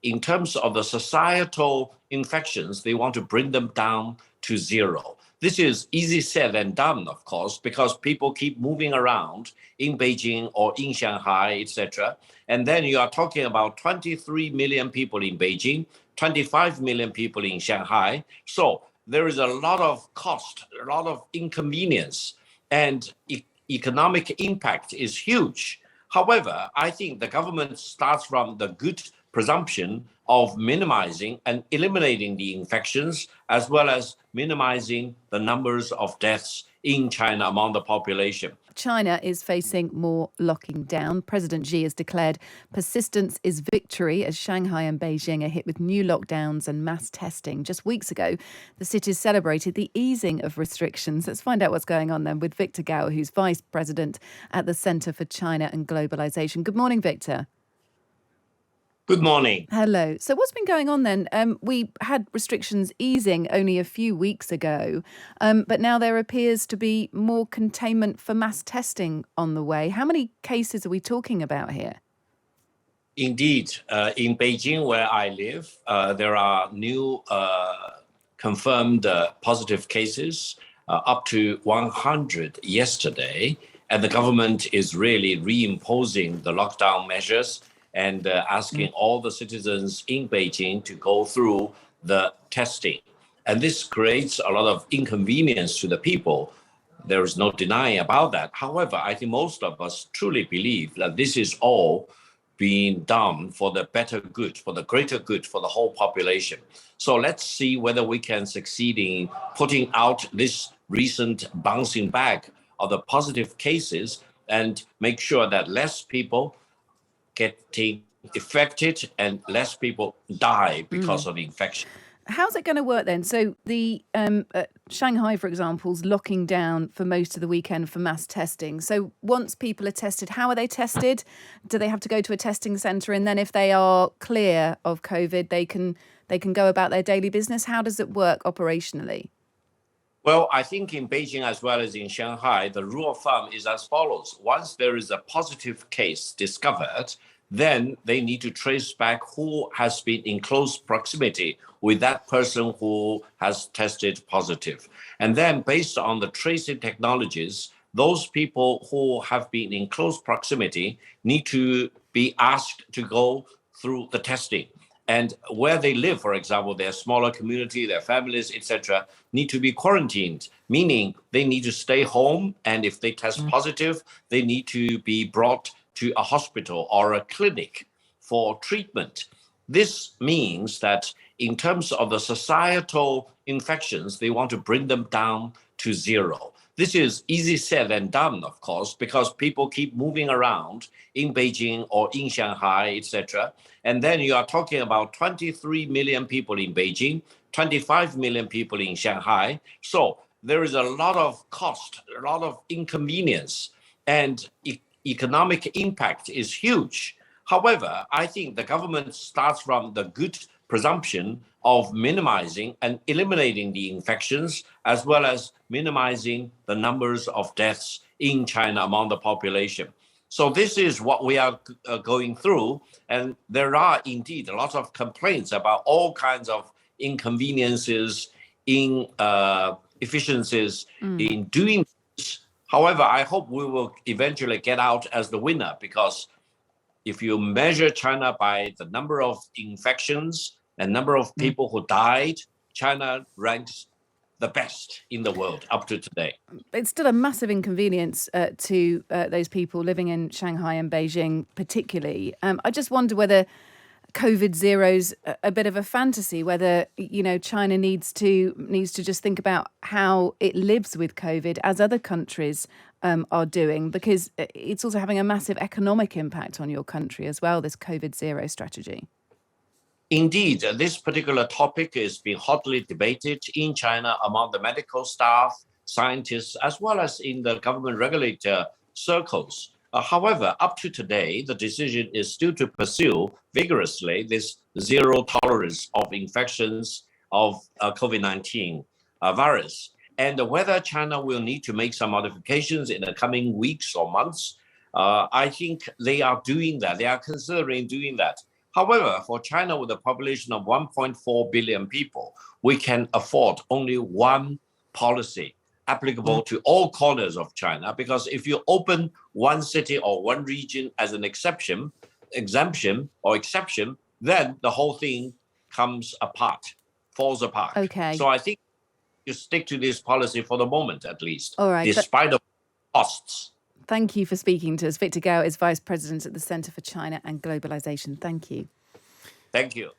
in terms of the societal infections, they want to bring them down to zero. This is easy said than done, of course, because people keep moving around in Beijing or in Shanghai, etc. And then you are talking about 23 million people in Beijing, 25 million people in Shanghai. So there is a lot of cost, a lot of inconvenience, and economic impact is huge. However, I think the government starts from the good presumption of minimizing and eliminating the infections, as well as minimizing the numbers of deaths in China among the population. China is facing more locking down. President Xi has declared persistence is victory as Shanghai and Beijing are hit with new lockdowns and mass testing. Just weeks ago, the cities celebrated the easing of restrictions. Let's find out what's going on then with Victor Gao, who's Vice President at the Centre for China and Globalisation. Good morning, Victor. Good morning. Hello. So what's been going on then? We had restrictions easing only a few weeks ago, but now there appears to be more containment for mass testing on the way. How many cases are we talking about here? Indeed. In Beijing, where I live, there are new confirmed positive cases, up to 100 yesterday. And the government is really reimposing the lockdown measures and asking all the citizens in Beijing to go through the testing. And this creates a lot of inconvenience to the people. There is no denying about that. However, I think most of us truly believe that this is all being done for the better good, for the greater good for the whole population. So let's see whether we can succeed in putting out this recent bouncing back of the positive cases and make sure that less people getting affected and less people die because of infection. How's it going to work then? So the Shanghai, for example, is locking down for most of the weekend for mass testing. So once people are tested, how are they tested? Do they have to go to a testing centre? And then if they are clear of COVID, they can go about their daily business? How does it work operationally? Well, I think in Beijing as well as in Shanghai, the rule of thumb is as follows. Once there is a positive case discovered, then they need to trace back who has been in close proximity with that person who has tested positive. And then based on the tracing technologies, those people who have been in close proximity need to be asked to go through the testing. And where they live, for example, their smaller community, their families, etc., need to be quarantined, meaning they need to stay home. And if they test positive, they need to be brought to a hospital or a clinic for treatment. This means that in terms of the societal infections, they want to bring them down to zero. This is easy said than done, of course, because people keep moving around in Beijing or in Shanghai, etc. And then you are talking about 23 million people in Beijing, 25 million people in Shanghai. So there is a lot of cost, a lot of inconvenience, and economic impact is huge. However, I think the government starts from the good presumption of minimizing and eliminating the infections, as well as minimizing the numbers of deaths in China among the population. So this is what we are going through. And there are indeed a lot of complaints about all kinds of inconveniences, inefficiencies in doing this. However, I hope we will eventually get out as the winner, because if you measure China by the number of infections and number of people who died, China ranks the best in the world up to today. It's still a massive inconvenience to those people living in Shanghai and Beijing particularly. I just wonder whether COVID zero's a bit of a fantasy, whether, you know, China needs to just think about how it lives with COVID as other countries are doing, because it's also having a massive economic impact on your country as well, this COVID zero strategy. Indeed, this particular topic is being hotly debated in China among the medical staff, scientists, as well as in the government regulator circles. However, up to today, the decision is still to pursue vigorously this zero tolerance of infections of COVID-19 virus. And whether China will need to make some modifications in the coming weeks or months, I think they are doing that. They are considering doing that. However, for China with a population of 1.4 billion people, we can afford only one policy applicable to all corners of China, because if you open one city or one region as an exemption, then the whole thing falls apart. Okay. So I think you stick to this policy for the moment, at least, All right. despite the costs. Thank you for speaking to us. Victor Gao is Vice President at the Centre for China and Globalisation. Thank you. Thank you.